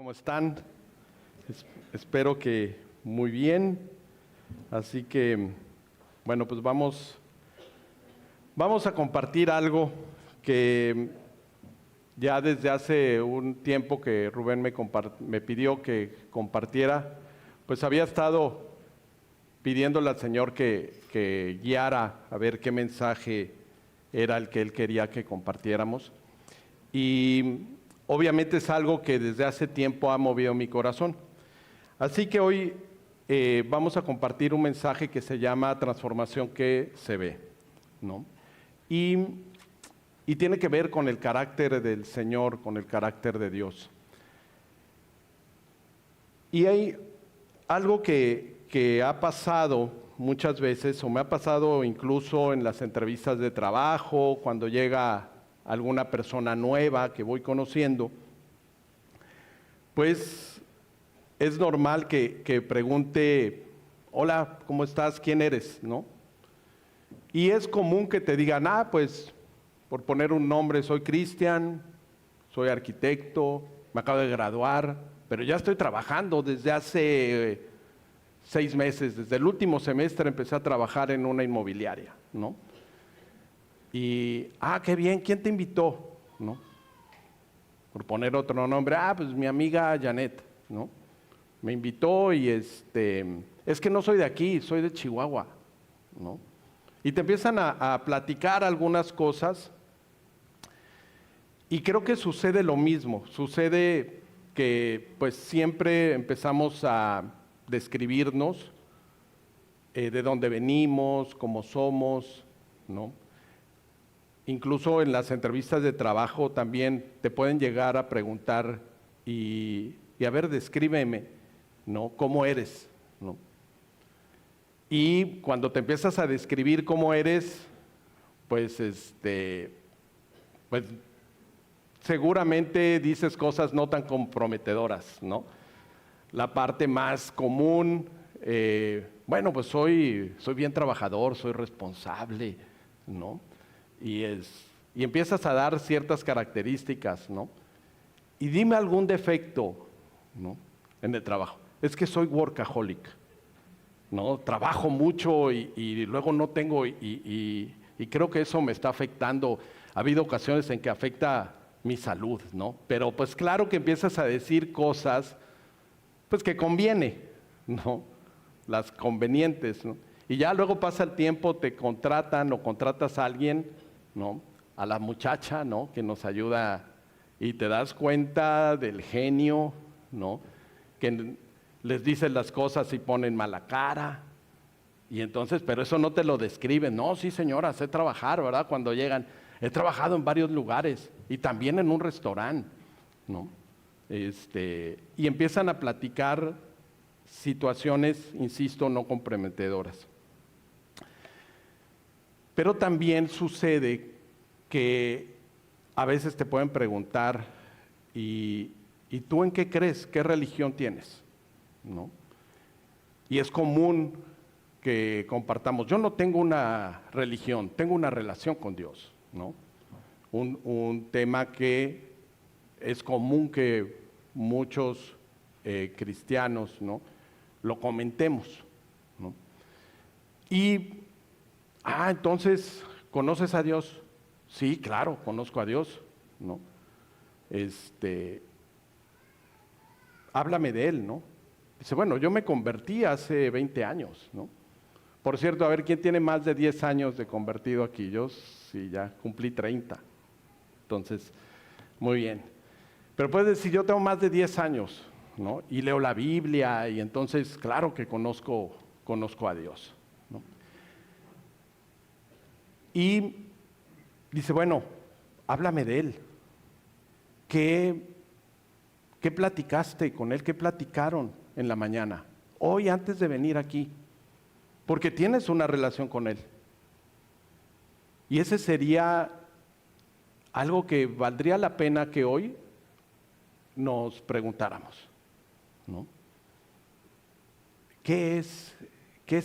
¿Cómo están? Espero que muy bien. Así que, bueno, pues vamos a compartir algo que ya desde hace un tiempo que Rubén me pidió que compartiera, pues había estado pidiéndole al Señor que guiara a ver qué mensaje era el que Él quería que compartiéramos. Y obviamente es algo que desde hace tiempo ha movido mi corazón. Así que hoy vamos a compartir un mensaje que se llama Transformación que se ve, ¿no? Y tiene que ver con el carácter del Señor, con el carácter de Dios. Y hay algo que ha pasado muchas veces, o me ha pasado incluso en las entrevistas de trabajo, cuando llega alguna persona nueva que voy conociendo, pues es normal que pregunte, hola, ¿cómo estás? ¿Quién eres? ¿No? Y es común que te digan, pues, por poner un nombre, soy Cristian, soy arquitecto, me acabo de graduar, pero ya estoy trabajando desde hace 6 meses, desde el último semestre empecé a trabajar en una inmobiliaria, ¿no? Y, qué bien, ¿quién te invitó? ¿No? Por poner otro nombre, pues mi amiga Janet, ¿no? Me invitó y es que no soy de aquí, soy de Chihuahua, ¿no? Y te empiezan a platicar algunas cosas y creo que sucede lo mismo, sucede que pues siempre empezamos a describirnos de dónde venimos, cómo somos, ¿no? Incluso en las entrevistas de trabajo también te pueden llegar a preguntar y a ver, descríbeme, ¿no? ¿Cómo eres? ¿No? Y cuando te empiezas a describir cómo eres, pues pues seguramente dices cosas no tan comprometedoras, ¿no? La parte más común, bueno, pues soy bien trabajador, soy responsable, ¿no? Y empiezas a dar ciertas características, ¿no? Y dime algún defecto, ¿no? En el trabajo. Es que soy workaholic, ¿no? Trabajo mucho y luego no tengo y creo que eso me está afectando. Ha habido ocasiones en que afecta mi salud, ¿no? Pero pues claro que empiezas a decir cosas, pues que conviene, ¿no? Las convenientes, ¿no? Y ya luego pasa el tiempo, te contratan o contratas a alguien, ¿no? A la muchacha, ¿no? Que nos ayuda y te das cuenta del genio, ¿no? Que les dices las cosas y ponen mala cara. Y entonces, pero eso no te lo describen. No, sí señora, sé trabajar, ¿verdad? Cuando llegan, he trabajado en varios lugares y también en un restaurante, ¿no? Y empiezan a platicar situaciones, insisto, no comprometedoras. Pero también sucede que a veces te pueden preguntar, ¿y tú en qué crees? ¿Qué religión tienes? ¿No? Y es común que compartamos, yo no tengo una religión, tengo una relación con Dios, ¿no? Un tema que es común que muchos cristianos, ¿no? Lo comentemos, ¿no? Y entonces, ¿conoces a Dios? Sí, claro, conozco a Dios, ¿no? Háblame de Él, ¿no? Dice, bueno, yo me convertí hace 20 años, ¿no? Por cierto, a ver, ¿quién tiene más de 10 años de convertido aquí? Yo sí, ya cumplí 30. Entonces, muy bien. Pero puedes decir, yo tengo más de 10 años, ¿no? Y leo la Biblia y entonces, claro que conozco a Dios, ¿no? Y dice, bueno, háblame de Él. ¿Qué platicaste con Él? ¿Qué platicaron en la mañana? Hoy antes de venir aquí. Porque tienes una relación con Él. Y ese sería algo que valdría la pena que hoy nos preguntáramos, ¿no? ¿Qué es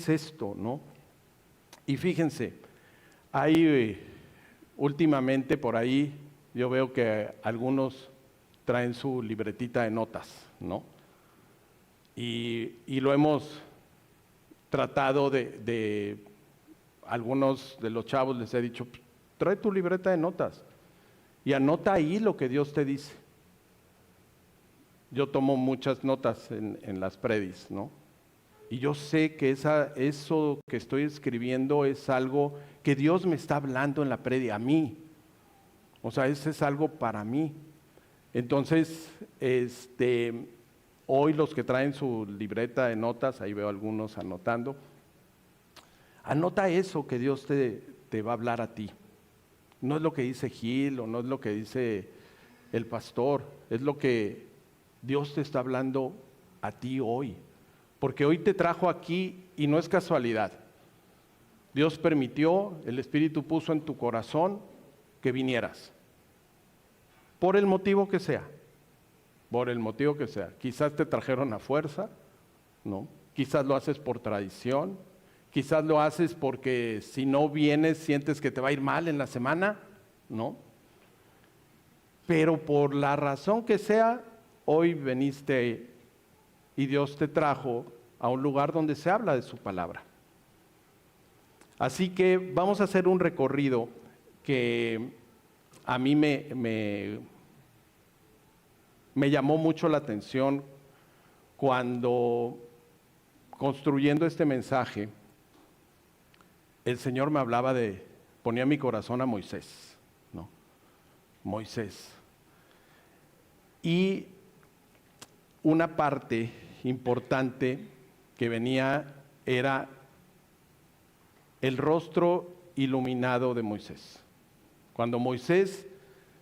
esto, no? Y fíjense, hay últimamente por ahí, yo veo que algunos traen su libretita de notas, ¿no? Y lo hemos tratado de algunos de los chavos les he dicho, trae tu libreta de notas y anota ahí lo que Dios te dice. Yo tomo muchas notas en las predis, ¿no? Y yo sé que eso que estoy escribiendo es algo que Dios me está hablando en la predi, a mí. O sea, ese es algo para mí. Entonces, hoy los que traen su libreta de notas, ahí veo algunos anotando, anota eso que Dios te va a hablar a ti. No es lo que dice Gil o no es lo que dice el pastor, es lo que Dios te está hablando a ti hoy. Porque hoy te trajo aquí y no es casualidad. Dios permitió, el Espíritu puso en tu corazón que vinieras. Por el motivo que sea. Por el motivo que sea. Quizás te trajeron a fuerza, ¿no? Quizás lo haces por tradición. Quizás lo haces porque si no vienes sientes que te va a ir mal en la semana, ¿no? Pero por la razón que sea, hoy veniste y Dios te trajo a un lugar donde se habla de su palabra. Así que vamos a hacer un recorrido que a mí me llamó mucho la atención cuando construyendo este mensaje, el Señor me hablaba ponía mi corazón a Moisés, ¿no? Moisés. Y una parte importante que venía era el rostro iluminado de Moisés. Cuando Moisés,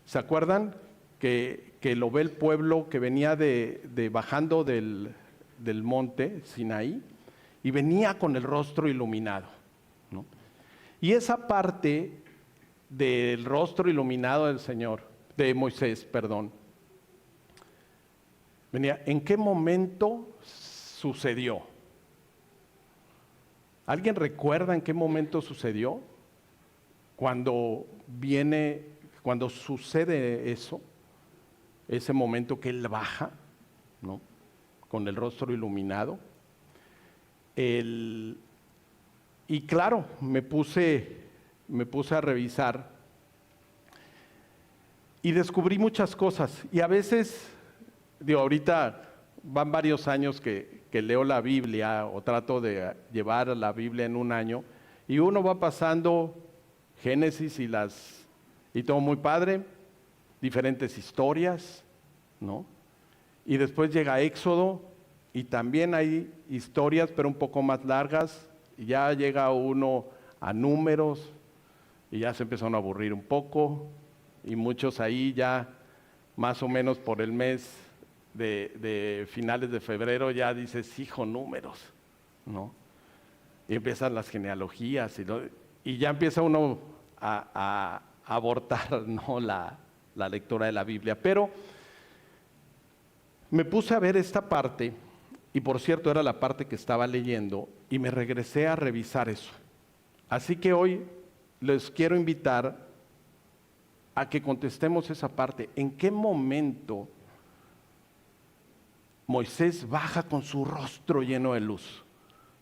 ¿se acuerdan? Que lo ve el pueblo que venía bajando del monte Sinaí y venía con el rostro iluminado, ¿no? Y esa parte del rostro iluminado del Señor, de Moisés, perdón, venía, ¿en qué momento sucedió? ¿Alguien recuerda en qué momento sucedió? Cuando sucede eso, ese momento que Él baja, ¿no? Con el rostro iluminado. Y claro, me puse a revisar y descubrí muchas cosas. Y a veces, ahorita van varios años que leo la Biblia o trato de llevar la Biblia en un año y uno va pasando Génesis y todo muy padre, diferentes historias, ¿no? Y después llega Éxodo y también hay historias pero un poco más largas y ya llega uno a Números y ya se empezaron a aburrir un poco y muchos ahí ya más o menos por el mes de finales de febrero ya dices, hijo, Números, ¿no? Y empiezan las genealogías y ya empieza uno a abortar, ¿no? la lectura de la Biblia. Pero me puse a ver esta parte, y por cierto era la parte que estaba leyendo, y me regresé a revisar eso. Así que hoy les quiero invitar a que contestemos esa parte. ¿En qué momento Moisés baja con su rostro lleno de luz,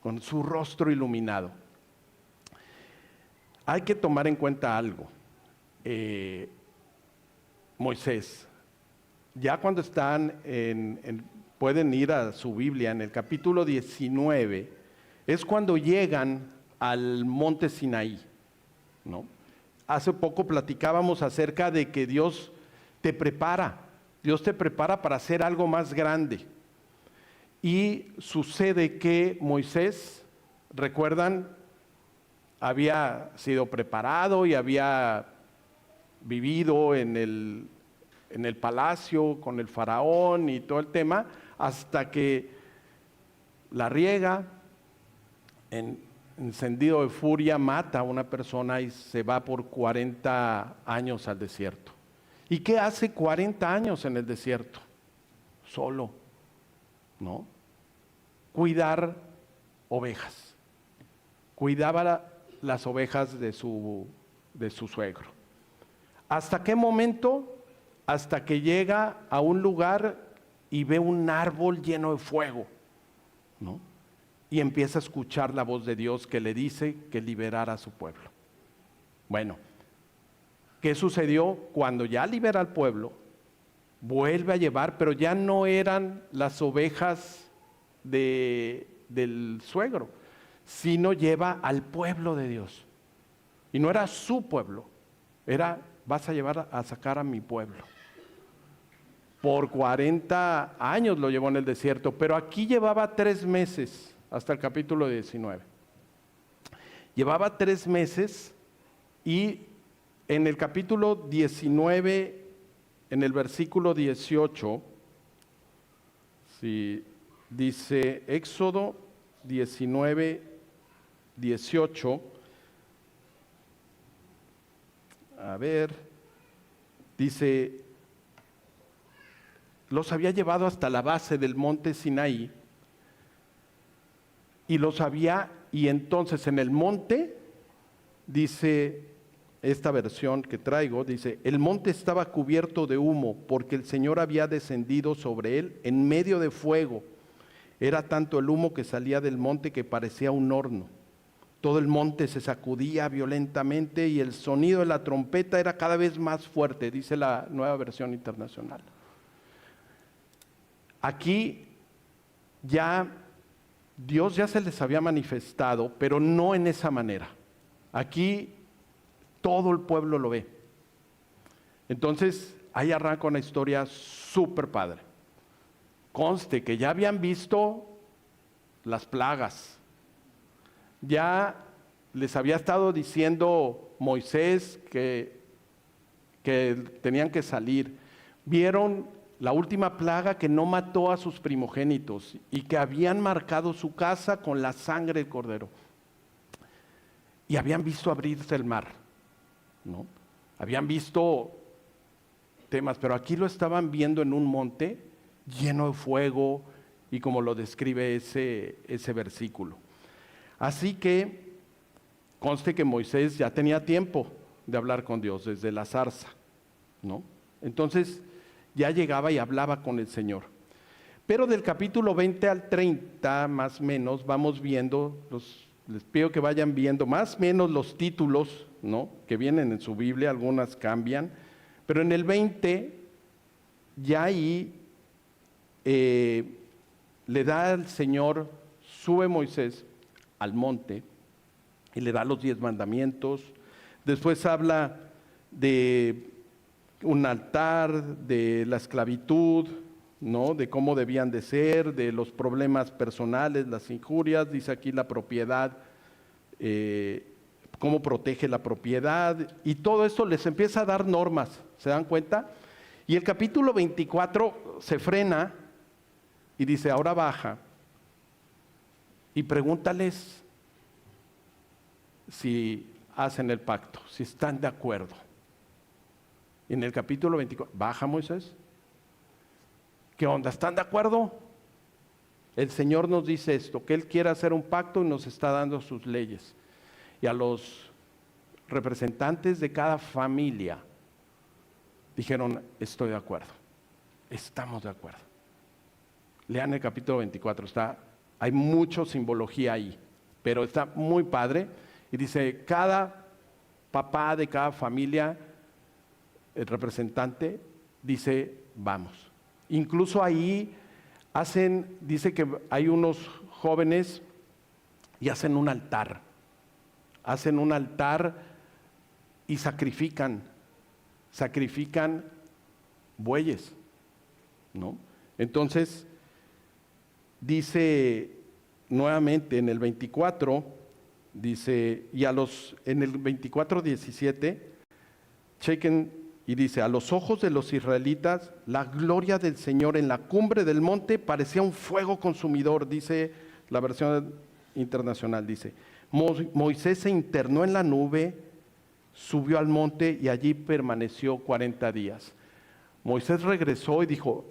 con su rostro iluminado? Hay que tomar en cuenta algo. Moisés, ya cuando están pueden ir a su Biblia, en el capítulo 19, es cuando llegan al monte Sinaí, ¿no? Hace poco platicábamos acerca de que Dios te prepara para hacer algo más grande. Y sucede que Moisés, ¿recuerdan? Había sido preparado y había vivido en el palacio con el faraón y todo el tema, hasta que la riega, encendido de furia, mata a una persona y se va por 40 años al desierto. ¿Y qué hace 40 años en el desierto? Solo, ¿no? Cuidar ovejas. Cuidaba las ovejas de su suegro. ¿Hasta qué momento? Hasta que llega a un lugar y ve un árbol lleno de fuego, ¿no? Y empieza a escuchar la voz de Dios que le dice que liberara a su pueblo. Bueno, ¿qué sucedió? Cuando ya libera al pueblo, vuelve a llevar, pero ya no eran las ovejas del suegro, sino lleva al pueblo de Dios. Y no era su pueblo, era, vas a llevar a sacar a mi pueblo. Por 40 años lo llevó en el desierto, pero aquí llevaba 3 meses, hasta el capítulo 19. Llevaba 3 meses y en el capítulo 19, en el versículo 18, si dice Éxodo 19, 18, a ver, dice, los había llevado hasta la base del monte Sinaí y entonces en el monte, dice esta versión que traigo, dice, el monte estaba cubierto de humo porque el Señor había descendido sobre él en medio de fuego. Era tanto el humo que salía del monte que parecía un horno. Todo el monte se sacudía violentamente y el sonido de la trompeta era cada vez más fuerte, dice la Nueva Versión Internacional. Aquí ya Dios ya se les había manifestado, pero no en esa manera. Aquí todo el pueblo lo ve. Entonces, ahí arranca una historia súper padre. Conste que ya habían visto las plagas. Ya les había estado diciendo Moisés que tenían que salir. Vieron la última plaga que no mató a sus primogénitos y que habían marcado su casa con la sangre del cordero. Y habían visto abrirse el mar, ¿no? Habían visto temas, pero aquí lo estaban viendo en un monte lleno de fuego y como lo describe ese versículo. Así que conste que Moisés ya tenía tiempo de hablar con Dios desde la zarza, ¿no? Entonces ya llegaba y hablaba con el Señor. Pero del capítulo 20 al 30, más o menos, vamos viendo, les pido que vayan viendo más o menos los títulos, ¿no?, que vienen en su Biblia, algunas cambian, pero en el 20 ya ahí le da al Señor, sube Moisés al monte y le da los 10 mandamientos. Después habla de un altar, de la esclavitud, ¿no?, de cómo debían de ser, de los problemas personales, las injurias, dice aquí la propiedad, cómo protege la propiedad, y todo esto les empieza a dar normas, ¿se dan cuenta? Y el capítulo 24 se frena y dice, ahora baja y pregúntales si hacen el pacto, si están de acuerdo. En el capítulo 24, baja Moisés. ¿Qué onda? ¿Están de acuerdo? El Señor nos dice esto, que Él quiere hacer un pacto y nos está dando sus leyes. Y a los representantes de cada familia dijeron, estoy de acuerdo, estamos de acuerdo. Lean el capítulo 24, hay mucha simbología ahí, pero está muy padre. Y dice, cada papá de cada familia, el representante, dice, vamos. Incluso ahí dice que hay unos jóvenes y hacen un altar y sacrifican bueyes, ¿no? Entonces, dice nuevamente en el 24, dice, en el 24:17, chequen, y dice, a los ojos de los israelitas, la gloria del Señor en la cumbre del monte parecía un fuego consumidor, dice la versión internacional, dice, Moisés se internó en la nube, subió al monte y allí permaneció 40 días. Moisés regresó y dijo,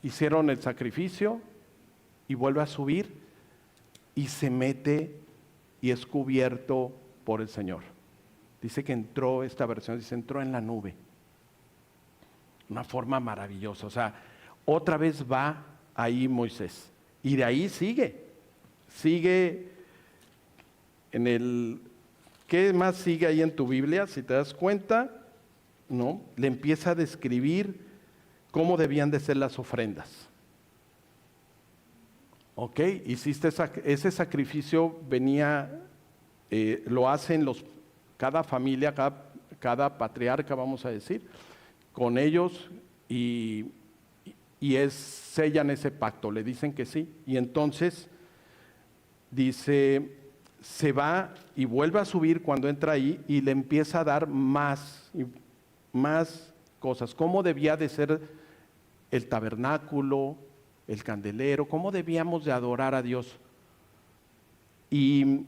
hicieron el sacrificio y vuelve a subir y se mete y es cubierto por el Señor. Dice que entró, esta versión dice, entró en la nube. Una forma maravillosa. O sea, otra vez va ahí Moisés. Y de ahí sigue en el... ¿Qué más sigue ahí en tu Biblia? Si te das cuenta, ¿no? Le empieza a describir cómo debían de ser las ofrendas. Ok, hiciste ese sacrificio, venía, lo hacen cada familia, cada patriarca, vamos a decir, con ellos y sellan ese pacto, le dicen que sí. Y entonces dice, se va y vuelve a subir cuando entra ahí y le empieza a dar más cosas. ¿Cómo debía de ser el tabernáculo, el candelero? ¿Cómo debíamos de adorar a Dios? Y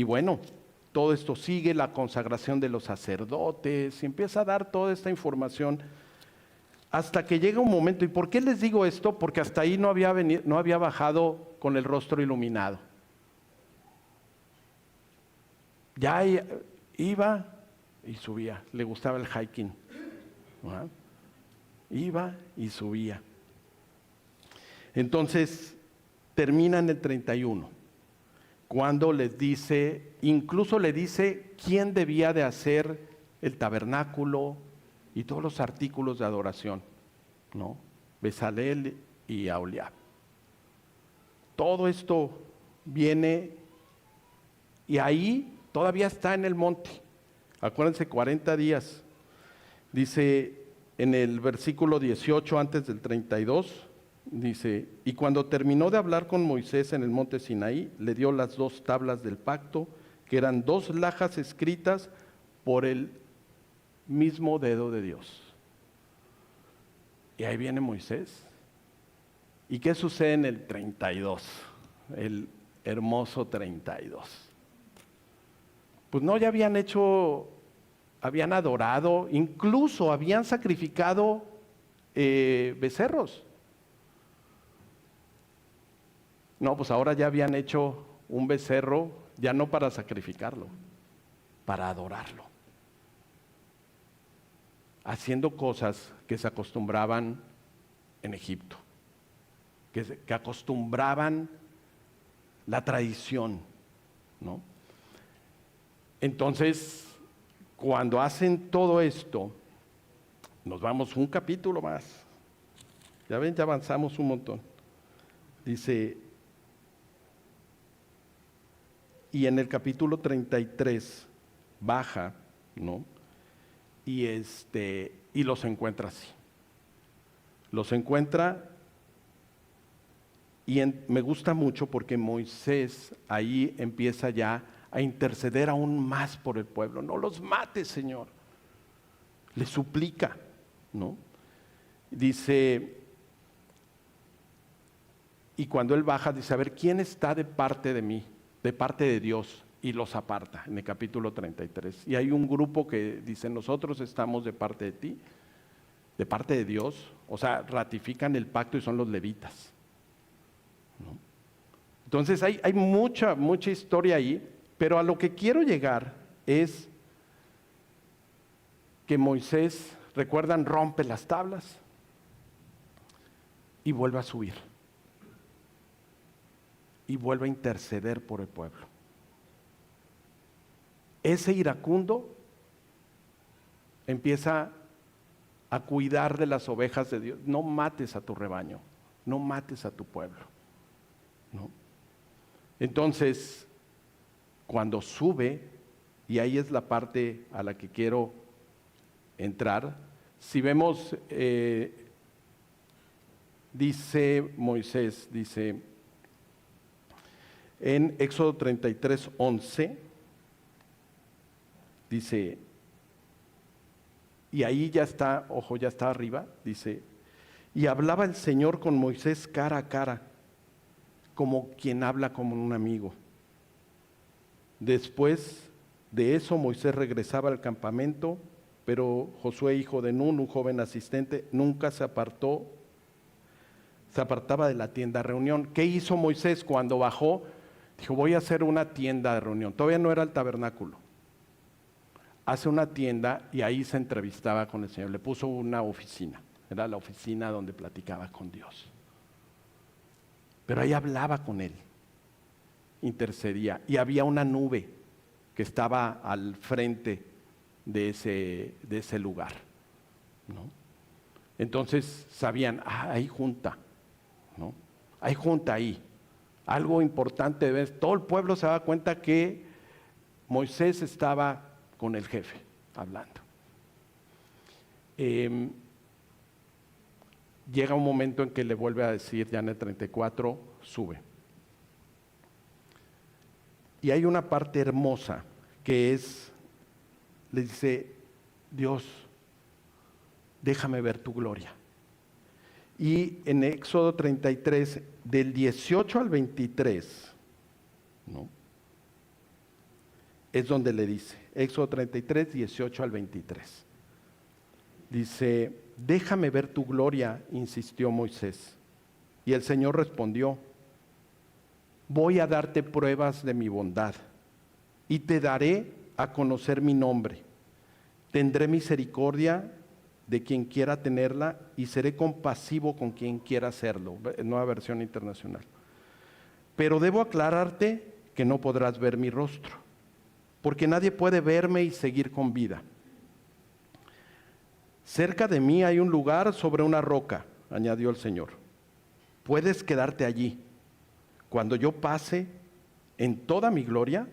bueno, todo esto sigue, la consagración de los sacerdotes, y empieza a dar toda esta información hasta que llega un momento. ¿Y por qué les digo esto? Porque hasta ahí no había bajado con el rostro iluminado. Ya iba y subía, le gustaba el hiking, ¿no? Iba y subía. Entonces termina en el 31, cuando les dice, incluso le dice quién debía de hacer el tabernáculo y todos los artículos de adoración, ¿no? Bezalel y Aholiab. Todo esto viene y ahí todavía está en el monte. Acuérdense, 40 días. Dice en el versículo 18, antes del 32, dice, y cuando terminó de hablar con Moisés en el monte Sinaí, le dio las 2 tablas del pacto, que eran 2 lajas escritas por el mismo dedo de Dios. Y ahí viene Moisés. ¿Y qué sucede en el 32? El hermoso 32. Pues no, ya habían adorado, incluso habían sacrificado becerros. No, pues ahora ya habían hecho un becerro, ya no para sacrificarlo, para adorarlo. Haciendo cosas que se acostumbraban en Egipto, que acostumbraban la tradición, ¿no? Entonces, cuando hacen todo esto, nos vamos un capítulo más. Ya ven, ya avanzamos un montón. Dice, y en el capítulo 33 baja, ¿no? Y los encuentra así. Los encuentra y me gusta mucho porque Moisés ahí empieza ya a interceder aún más por el pueblo. No los mates, Señor. Le suplica, ¿no? Dice, y cuando él baja, dice, a ver, ¿quién está de parte de mí? De parte de Dios. Y los aparta en el capítulo 33. Y hay un grupo que dice, nosotros estamos de parte de ti, de parte de Dios. O sea, ratifican el pacto y son los levitas, ¿no? Entonces hay mucha historia ahí, pero a lo que quiero llegar es que Moisés, recuerdan, rompe las tablas y vuelve a subir. Y vuelve a interceder por el pueblo. Ese iracundo empieza a cuidar de las ovejas de Dios. No mates a tu rebaño, no mates a tu pueblo, ¿no? Entonces, cuando sube, y ahí es la parte a la que quiero entrar, si vemos, dice Moisés, dice en Éxodo 33, 11, dice, y ahí ya está, ojo, ya está arriba, dice, y hablaba el Señor con Moisés cara a cara, como quien habla con un amigo. Después de eso, Moisés regresaba al campamento, pero Josué, hijo de Nun, un joven asistente, nunca se apartaba de la tienda de reunión. ¿Qué hizo Moisés cuando bajó? Dijo, voy a hacer una tienda de reunión. Todavía no era el tabernáculo. Hace una tienda y ahí se entrevistaba con el Señor. Le puso una oficina. era la oficina donde platicaba con Dios. Pero ahí hablaba con Él, intercedía, y había una nube que estaba al frente de ese lugar, ¿no? Entonces sabían, hay junta, ¿no? Hay junta ahí. Algo importante, ¿ves? Todo el pueblo se daba cuenta que Moisés estaba con el jefe hablando. Llega un momento en que le vuelve a decir, ya en el 34, sube. Y hay una parte hermosa que es, le dice, Dios, déjame ver tu gloria. Y en Éxodo 33, del 18 al 23, ¿no? Es donde le dice, Éxodo 33, 18 al 23. Dice, déjame ver tu gloria, insistió Moisés. Y el Señor respondió, voy a darte pruebas de mi bondad y te daré a conocer mi nombre. Tendré misericordia de quien quiera tenerla y seré compasivo con quien quiera hacerlo. Nueva versión internacional. Pero debo aclararte que no podrás ver mi rostro, porque nadie puede verme y seguir con vida. Cerca de mí hay un lugar sobre una roca, añadió el Señor. Puedes quedarte allí. Cuando yo pase en toda mi gloria,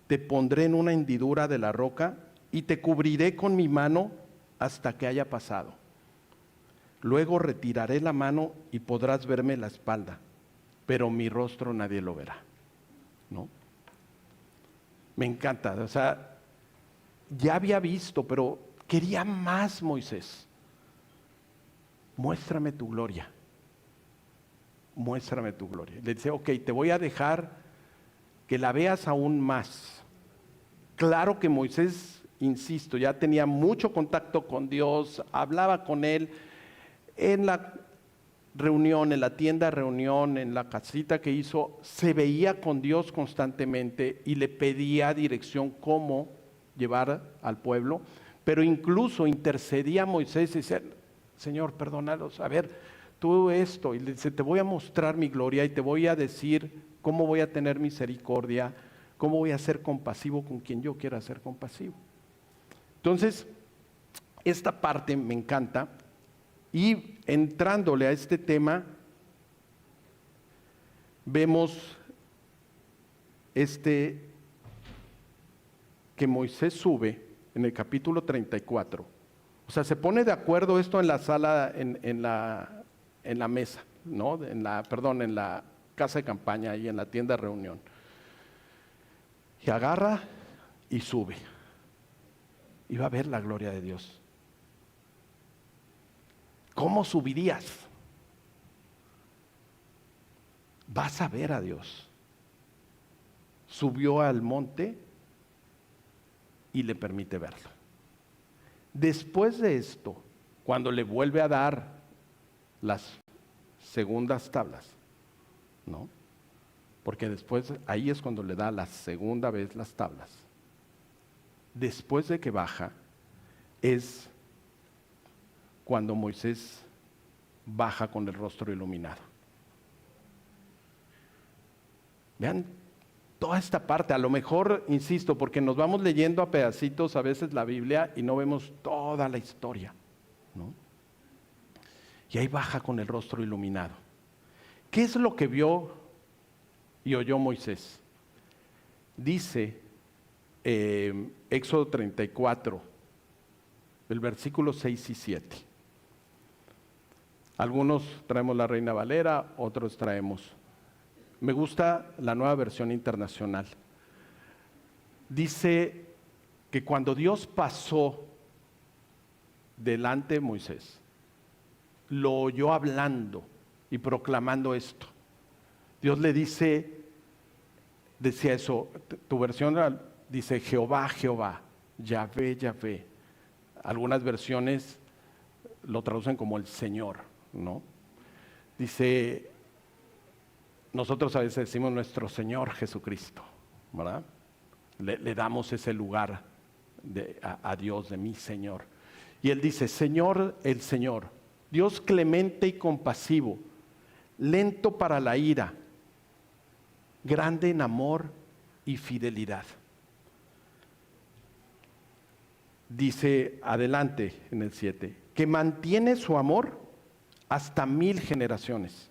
te pondré en una hendidura de la roca y te cubriré con mi mano hasta que haya pasado. Luego retiraré la mano y podrás verme la espalda, pero mi rostro nadie lo verá, ¿no? Me encanta, o sea, ya había visto, pero quería más Moisés. Muéstrame tu gloria. Muéstrame tu gloria. Le dice, ok, te voy a dejar que la veas aún más. Claro que Moisés, insisto, ya tenía mucho contacto con Dios, hablaba con Él en la reunión, en la tienda de reunión, en la casita que hizo, se veía con Dios constantemente y le pedía dirección cómo llevar al pueblo, pero incluso intercedía a Moisés y decía, Señor, perdónalos, a ver, tú esto, y le dice, te voy a mostrar mi gloria y te voy a decir cómo voy a tener misericordia, cómo voy a ser compasivo con quien yo quiera ser compasivo. Entonces, esta parte me encanta. Y entrándole a este tema, vemos que Moisés sube en el capítulo 34. O sea, se pone de acuerdo esto en la sala, en la mesa, ¿no? En la casa de campaña y en la tienda de reunión. Y agarra y sube. Y va a ver la gloria de Dios. ¿Cómo subirías? Vas a ver a Dios. Subió al monte y le permite verlo. Después de esto, cuando le vuelve a dar las segundas tablas, ¿no? Porque después, ahí es cuando le da la segunda vez las tablas. Después de que baja, es cuando Moisés baja con el rostro iluminado. Vean toda esta parte, a lo mejor, insisto, porque nos vamos leyendo a pedacitos a veces la Biblia y no vemos toda la historia, ¿no? Y ahí baja con el rostro iluminado. ¿Qué es lo que vio y oyó Moisés? Dice Éxodo 34, el versículo 6 y 7. Algunos traemos la Reina Valera, otros traemos. Me gusta la Nueva Versión Internacional. Dice que cuando Dios pasó delante de Moisés, lo oyó hablando y proclamando esto. Dios le dice, decía eso, tu versión dice Jehová, Jehová, Yahvé, Yahvé. Algunas versiones lo traducen como el Señor, ¿no? Dice, nosotros a veces decimos nuestro Señor Jesucristo, ¿verdad? Le damos ese lugar a Dios de mi Señor. Y Él dice, Señor, el Señor, Dios clemente y compasivo, lento para la ira, grande en amor y fidelidad. Dice adelante en el 7, que mantiene su amor hasta 1000 generaciones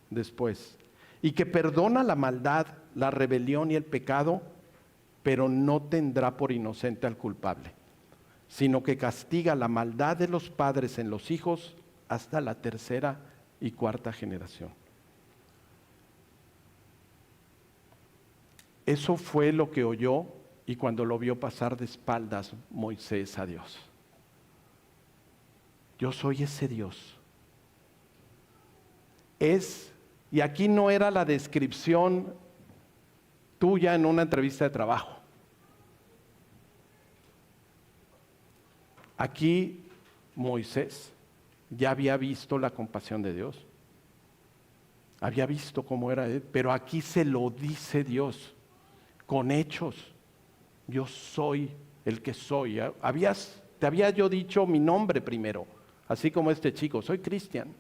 después, y que perdona la maldad, la rebelión y el pecado, pero no tendrá por inocente al culpable, sino que castiga la maldad de los padres en los hijos hasta la 3ª y 4ª generación. Eso fue lo que oyó y cuando lo vio pasar de espaldas Moisés a Dios. Yo soy ese Dios. Y aquí no era la descripción tuya en una entrevista de trabajo. Aquí Moisés ya había visto la compasión de Dios. Había visto cómo era él, pero aquí se lo dice Dios con hechos. Yo soy el que soy. Te había yo dicho mi nombre primero, así como este chico, soy Cristian.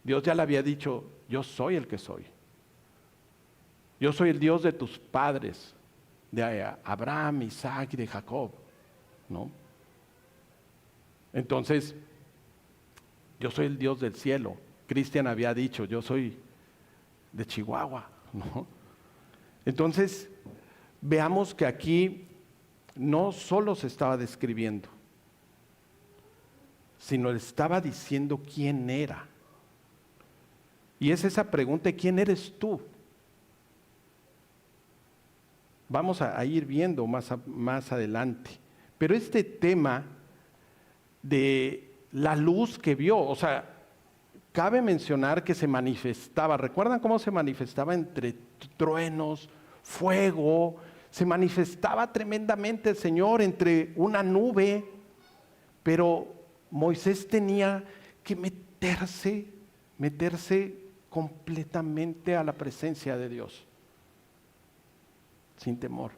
Dios ya le había dicho, yo soy el que soy. Yo soy el Dios de tus padres, de Abraham, Isaac y de Jacob, ¿no? Entonces, yo soy el Dios del cielo. Cristian había dicho, yo soy de Chihuahua, ¿no? Entonces, veamos que aquí no solo se estaba describiendo, sino le estaba diciendo quién era. Y es esa pregunta, ¿quién eres tú? Vamos a ir viendo más adelante. Pero este tema de la luz que vio, o sea, cabe mencionar que se manifestaba, ¿recuerdan cómo se manifestaba entre truenos, fuego? Se manifestaba tremendamente el Señor entre una nube, pero Moisés tenía que meterse completamente a la presencia de Dios, sin temor.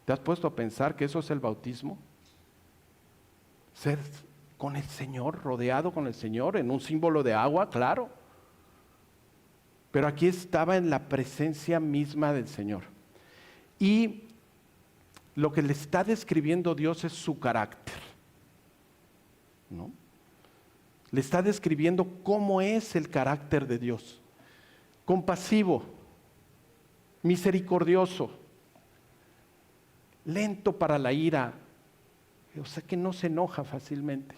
¿Te has puesto a pensar que eso es el bautismo? Ser con el Señor, rodeado con el Señor, en un símbolo de agua, claro. Pero aquí estaba en la presencia misma del Señor. Y lo que le está describiendo Dios es su carácter, ¿no? Le está describiendo cómo es el carácter de Dios. Compasivo, misericordioso, lento para la ira, o sea que no se enoja fácilmente.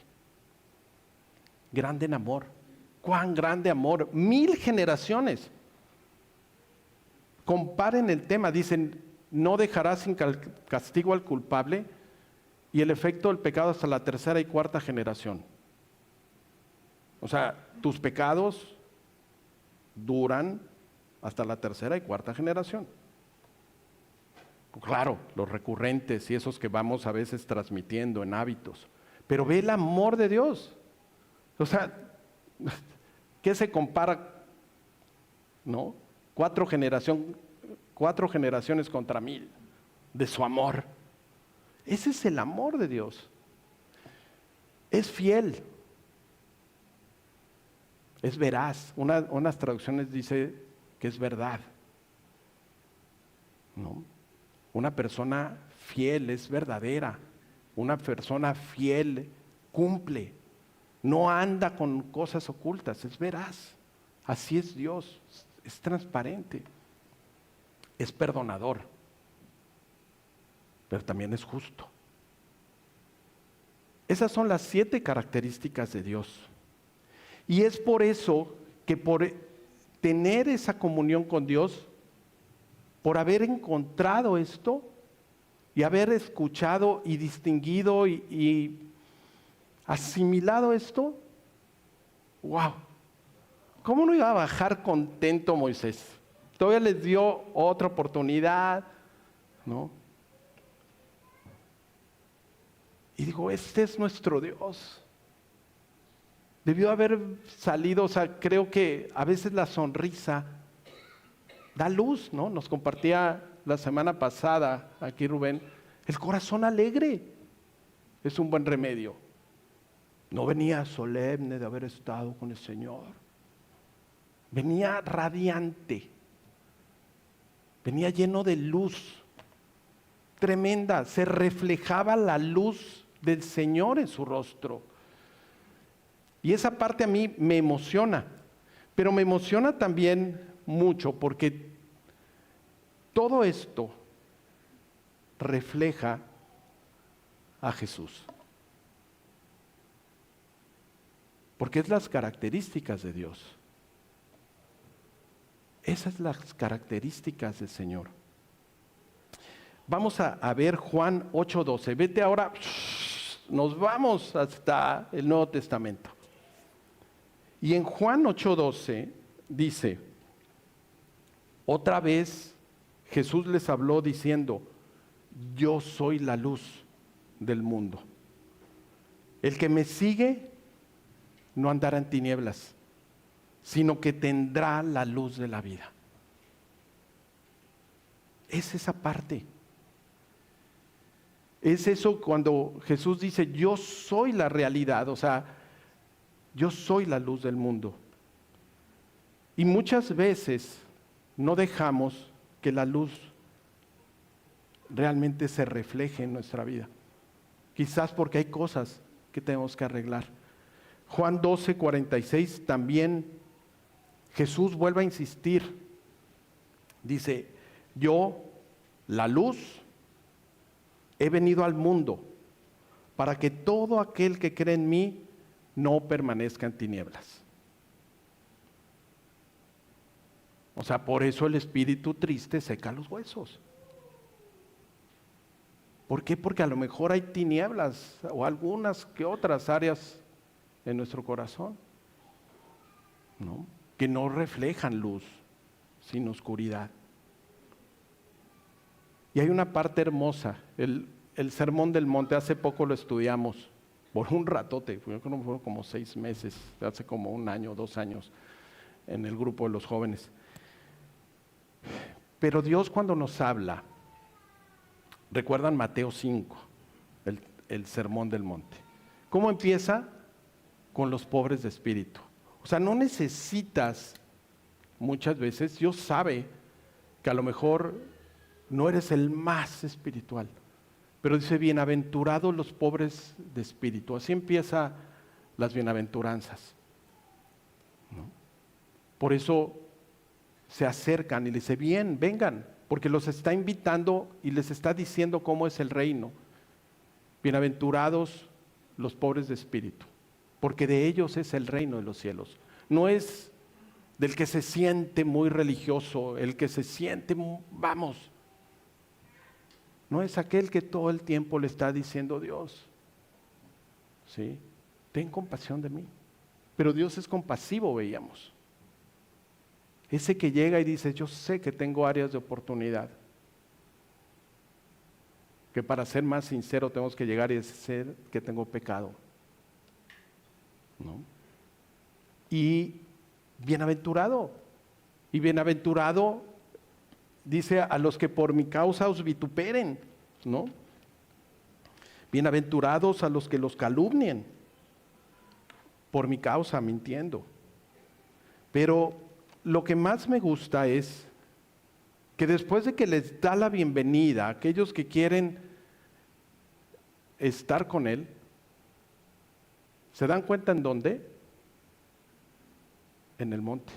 Grande en amor. ¡Cuán grande amor! 1000 generaciones. Comparen el tema, dicen, no dejarás sin castigo al culpable y el efecto del pecado hasta la 3ª y 4ª generación. O sea, tus pecados duran hasta la 3ª y 4ª generación. Claro, los recurrentes y esos que vamos a veces transmitiendo en hábitos. Pero ve el amor de Dios. O sea, ¿qué se compara? ¿No? 4 generaciones contra 1000 de su amor. Ese es el amor de Dios. Es fiel. Es veraz. Unas traducciones dice que es verdad, ¿no? Una persona fiel es verdadera. Una persona fiel cumple. No anda con cosas ocultas, es veraz. Así es Dios, es transparente. Es perdonador, pero también es justo. Esas son las 7 características de Dios. Y es por eso que por tener esa comunión con Dios, por haber encontrado esto y haber escuchado y distinguido y asimilado esto, wow, ¿cómo no iba a bajar contento Moisés? Todavía les dio otra oportunidad, ¿no? Y digo, este es nuestro Dios. Debió haber salido, o sea, creo que a veces la sonrisa da luz, ¿no? Nos compartía la semana pasada aquí Rubén, el corazón alegre es un buen remedio. No venía solemne de haber estado con el Señor. Venía radiante. Venía lleno de luz tremenda. Se reflejaba la luz del Señor en su rostro. Y esa parte a mí me emociona. Pero me emociona también mucho porque todo esto refleja a Jesús. Porque es las características de Dios. Esas son las características del Señor. Vamos a ver Juan 8:12. Vete ahora, nos vamos hasta el Nuevo Testamento. Y en Juan 8:12 dice, otra vez Jesús les habló diciendo, yo soy la luz del mundo. El que me sigue no andará en tinieblas, sino que tendrá la luz de la vida. Es esa parte. Es eso cuando Jesús dice, yo soy la realidad, o sea, yo soy la luz del mundo. Y muchas veces no dejamos que la luz realmente se refleje en nuestra vida. Quizás porque hay cosas que tenemos que arreglar. Juan 12:46 también Jesús vuelve a insistir. Dice, yo, la luz, he venido al mundo para que todo aquel que cree en mí no permanezca en tinieblas. O sea, por eso el espíritu triste seca los huesos. ¿Por qué? Porque a lo mejor hay tinieblas o algunas que otras áreas en nuestro corazón, ¿no? Que no reflejan luz, sino oscuridad. Y hay una parte hermosa, el Sermón del Monte, hace poco lo estudiamos, por un ratote, fueron como 6 meses, hace como 1 año, 2 años, en el grupo de los jóvenes. Pero Dios cuando nos habla, recuerdan Mateo 5, el Sermón del Monte. ¿Cómo empieza? Con los pobres de espíritu. O sea, no necesitas, muchas veces, Dios sabe que a lo mejor no eres el más espiritual, pero dice, bienaventurados los pobres de espíritu. Así empieza las bienaventuranzas, ¿no? Por eso se acercan y le dice, bien, vengan, porque los está invitando y les está diciendo cómo es el reino. Bienaventurados los pobres de espíritu, porque de ellos es el reino de los cielos. No es del que se siente muy religioso, el que se siente, vamos. No es aquel que todo el tiempo le está diciendo Dios, ¿sí? Ten compasión de mí. Pero Dios es compasivo, veíamos. Ese que llega y dice, yo sé que tengo áreas de oportunidad. Que para ser más sincero tenemos que llegar y decir que tengo pecado, ¿no? Y bienaventurado dice a los que por mi causa os vituperen, ¿no? Bienaventurados a los que los calumnien por mi causa, mintiendo. Pero lo que más me gusta es que después de que les da la bienvenida a aquellos que quieren estar con Él, ¿se dan cuenta en dónde? En el monte.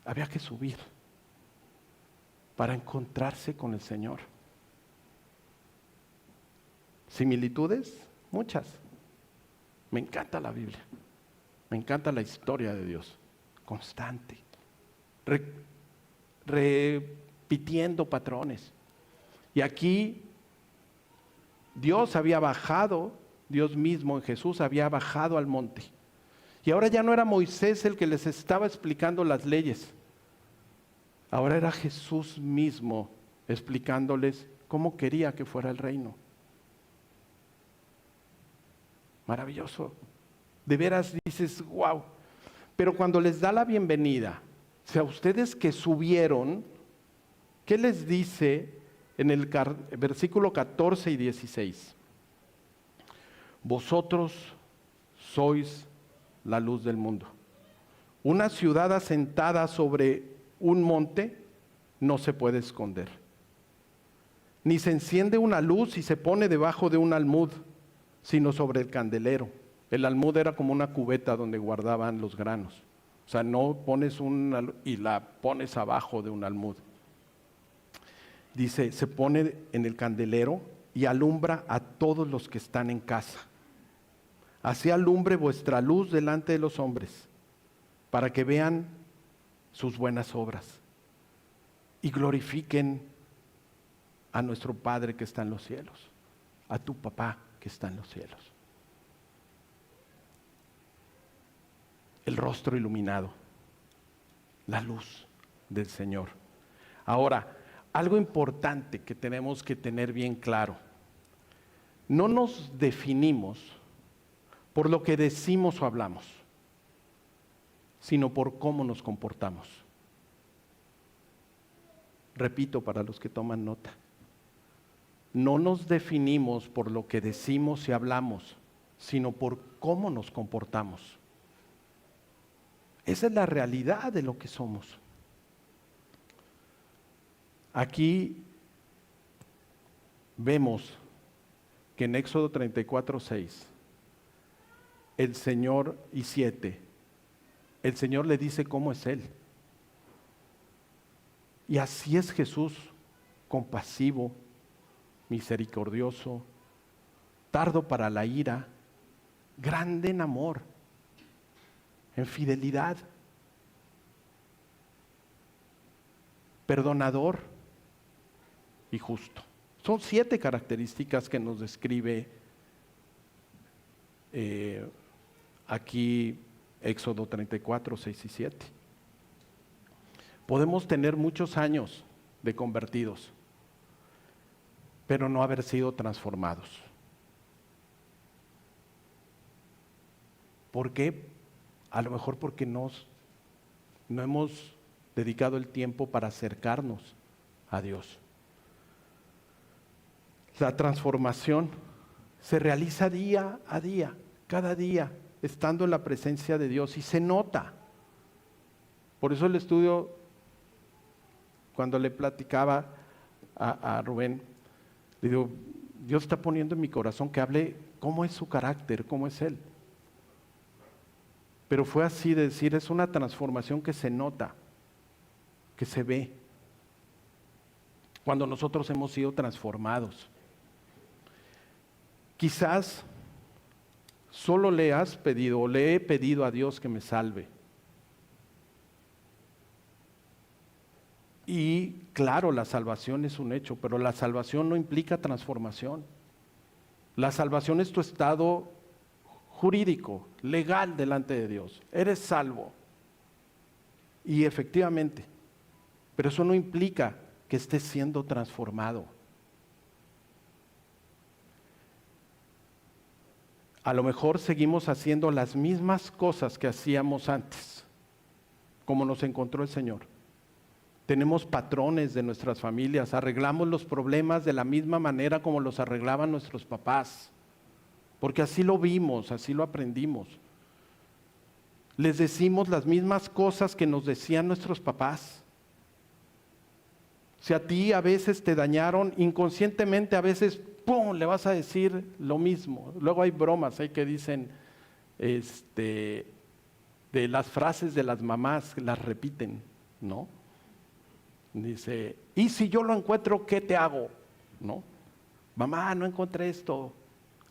Había que subir para encontrarse con el Señor. ¿Similitudes? Muchas. Me encanta la Biblia. Me encanta la historia de Dios. Constante. Repitiendo patrones. Y aquí Dios había bajado, Dios mismo en Jesús había bajado al monte. Y ahora ya no era Moisés el que les estaba explicando las leyes. Ahora era Jesús mismo explicándoles cómo quería que fuera el reino. Maravilloso. De veras dices, wow. Pero cuando les da la bienvenida, o sea, ustedes que subieron, ¿qué les dice en el versículo 14 y 16? Vosotros sois la luz del mundo. Una ciudad asentada sobre un monte no se puede esconder. Ni se enciende una luz y se pone debajo de un almud, sino sobre el candelero. El almud era como una cubeta donde guardaban los granos. O sea, no pones una y la pones abajo de un almud. Dice, se pone en el candelero y alumbra a todos los que están en casa. Así alumbre vuestra luz delante de los hombres, para que vean sus buenas obras y glorifiquen a nuestro Padre que está en los cielos, a tu papá que está en los cielos. El rostro iluminado, la luz del Señor. Ahora, algo importante que tenemos que tener bien claro: no nos definimos por lo que decimos o hablamos, sino por cómo nos comportamos. Repito para los que toman nota: no nos definimos por lo que decimos y hablamos, sino por cómo nos comportamos. Esa es la realidad de lo que somos. Aquí vemos que en Éxodo 34:6, el Señor, y 7, el Señor le dice cómo es Él. Y así es Jesús: compasivo, misericordioso, tardo para la ira, grande en amor, en fidelidad, perdonador y justo. Son 7 características que nos describe aquí Éxodo 34, 6 y 7. Podemos tener muchos años de convertidos, pero no haber sido transformados. ¿Por qué? A lo mejor porque no hemos dedicado el tiempo para acercarnos a Dios. La transformación se realiza día a día, cada día, estando en la presencia de Dios, y se nota. Por eso el estudio, cuando le platicaba a Rubén, le digo, Dios está poniendo en mi corazón que hable cómo es su carácter, cómo es Él. Pero fue así de decir, es una transformación que se nota, que se ve, cuando nosotros hemos sido transformados. Quizás solo le has pedido o le he pedido a Dios que me salve. Y claro, la salvación es un hecho, pero la salvación no implica transformación. La salvación es tu estado jurídico, legal delante de Dios. Eres salvo. Y efectivamente, pero eso no implica que estés siendo transformado. A lo mejor seguimos haciendo las mismas cosas que hacíamos antes, como nos encontró el Señor. Tenemos patrones de nuestras familias, arreglamos los problemas de la misma manera como los arreglaban nuestros papás, porque así lo vimos, así lo aprendimos. Les decimos las mismas cosas que nos decían nuestros papás. Si a ti a veces te dañaron, inconscientemente a veces, ¡pum!, le vas a decir lo mismo. Luego hay bromas ahí que dicen, de las frases de las mamás, las repiten, ¿no? Dice, ¿y si yo lo encuentro, qué te hago? ¿No? Mamá, no encontré esto.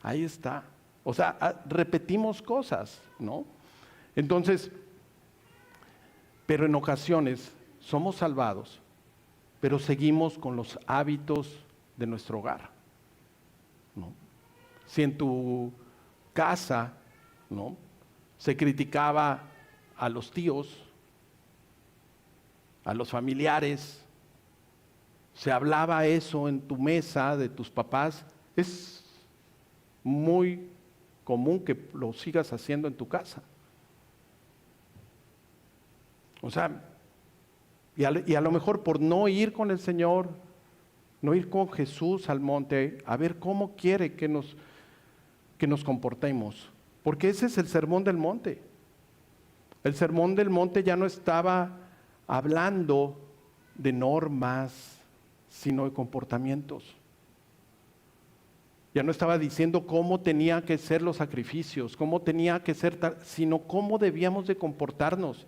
Ahí está. O sea, repetimos cosas, ¿no? Entonces, pero en ocasiones somos salvados, pero seguimos con los hábitos de nuestro hogar, ¿no? Si en tu casa, ¿no?, se criticaba a los tíos, a los familiares, se hablaba eso en tu mesa de tus papás, es muy común que lo sigas haciendo en tu casa. O sea, y a lo mejor por no ir con el Señor, no ir con Jesús al monte, a ver cómo quiere que nos que nos comportemos, porque ese es el Sermón del Monte. El Sermón del Monte ya no estaba hablando de normas, sino de comportamientos. Ya no estaba diciendo cómo tenían que ser los sacrificios, cómo tenía que ser sino cómo debíamos de comportarnos.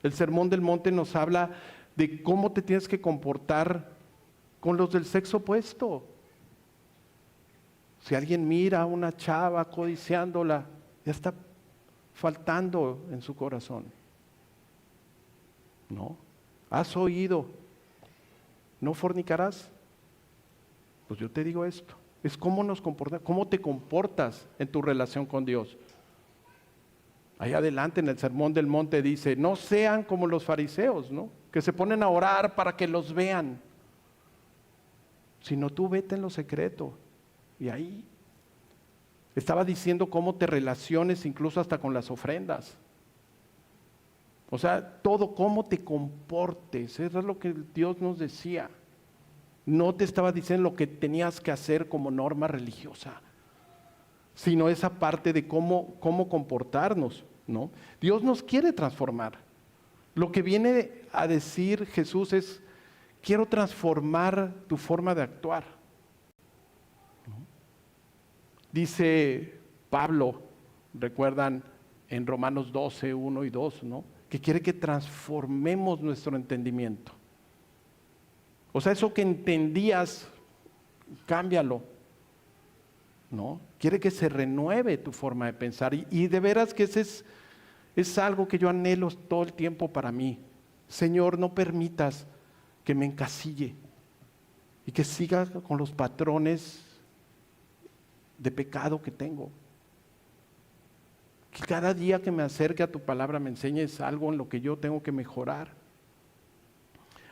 El Sermón del Monte nos habla de cómo te tienes que comportar con los del sexo opuesto. Si alguien mira a una chava codiciándola, ya está faltando en su corazón. ¿No? ¿Has oído? ¿No fornicarás? Pues yo te digo esto. Es cómo nos comportamos, cómo te comportas en tu relación con Dios. Ahí adelante en el Sermón del Monte dice, no sean como los fariseos, ¿no? Que se ponen a orar para que los vean. Sino tú vete en lo secreto. Y ahí estaba diciendo cómo te relaciones incluso hasta con las ofrendas. O sea, todo cómo te comportes, eso es lo que Dios nos decía. No te estaba diciendo lo que tenías que hacer como norma religiosa, sino esa parte de cómo comportarnos, ¿no? Dios nos quiere transformar. Lo que viene a decir Jesús es, quiero transformar tu forma de actuar. ¿No? Dice Pablo, recuerdan en Romanos 12, 1 y 2, ¿no? Que quiere que transformemos nuestro entendimiento. O sea, eso que entendías, cámbialo, ¿no? Quiere que se renueve tu forma de pensar. Y de veras que ese es algo que yo anhelo todo el tiempo para mí. Señor, no permitas que me encasille y que siga con los patrones de pecado que tengo. Que cada día que me acerque a tu palabra me enseñes algo en lo que yo tengo que mejorar.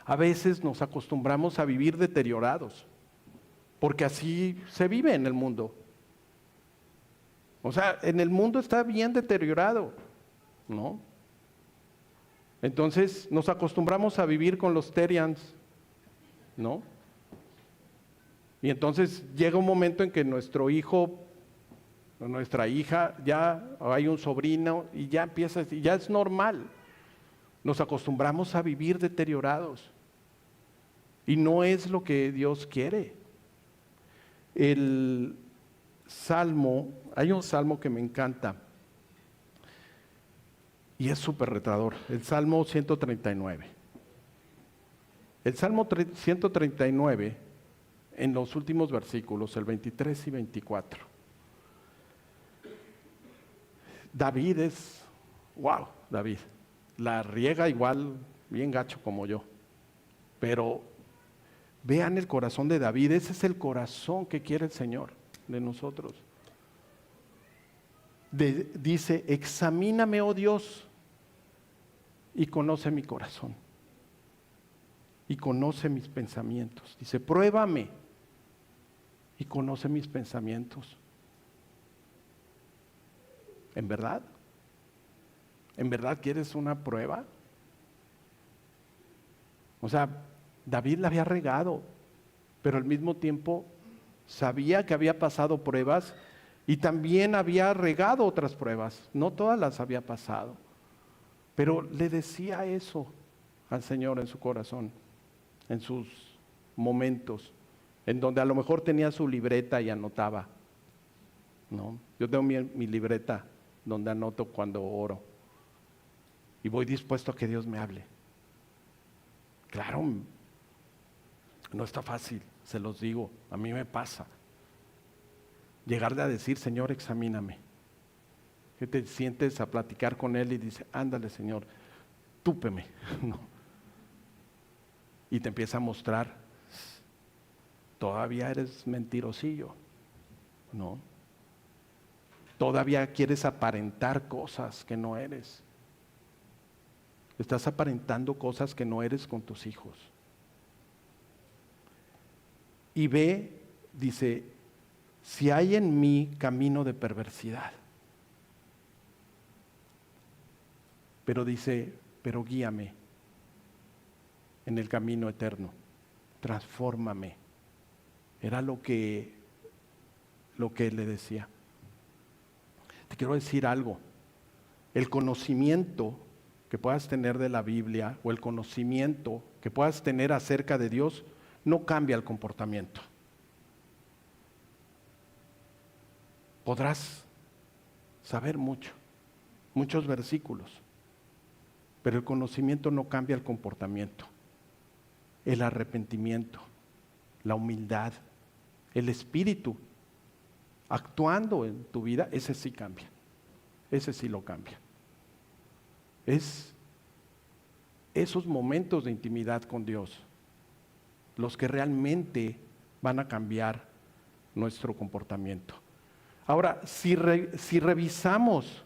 A veces nos acostumbramos a vivir deteriorados, porque así se vive en el mundo. O sea, en el mundo está bien deteriorado, ¿no? Entonces nos acostumbramos a vivir con los Terians, ¿no? Y entonces llega un momento en que nuestro hijo o nuestra hija, ya hay un sobrino y ya empieza, y ya es normal. Nos acostumbramos a vivir deteriorados. Y no es lo que Dios quiere. El salmo, hay un salmo que me encanta y es súper retador, el Salmo 139. El Salmo 139, en los últimos versículos, el 23 y 24. David David, la riega igual, bien gacho como yo, pero vean el corazón de David, ese es el corazón que quiere el Señor de nosotros. Dice, examíname, oh Dios, y conoce mi corazón, y conoce mis pensamientos. Dice, pruébame, y conoce mis pensamientos. ¿En verdad? ¿En verdad quieres una prueba? O sea, David la había regado, pero al mismo tiempo sabía que había pasado pruebas y también había regado otras pruebas. No todas las había pasado, pero le decía eso al Señor en su corazón, en sus momentos, en donde a lo mejor tenía su libreta y anotaba, ¿no? Yo tengo mi libreta donde anoto cuando oro y voy dispuesto a que Dios me hable. Claro, no está fácil, se los digo, a mí me pasa. Llegarle a decir, Señor, examíname. Que te sientes a platicar con Él y dice, ándale, Señor, túpeme. No. Y te empieza a mostrar, todavía eres mentirosillo, ¿no? Todavía quieres aparentar cosas que no eres. Estás aparentando cosas que no eres con tus hijos. Y ve, dice, si hay en mí camino de perversidad. Pero dice, pero guíame en el camino eterno, transfórmame. Era lo que le decía. te quiero decir algo. El conocimiento que puedas tener de la Biblia o el conocimiento que puedas tener acerca de Dios no cambia el comportamiento. Podrás saber muchos versículos, pero el conocimiento no cambia el comportamiento. El arrepentimiento, la humildad, el espíritu actuando en tu vida, ese sí cambia. Ese sí lo cambia. Es esos momentos de intimidad con Dios los que realmente van a cambiar nuestro comportamiento. Ahora, si revisamos,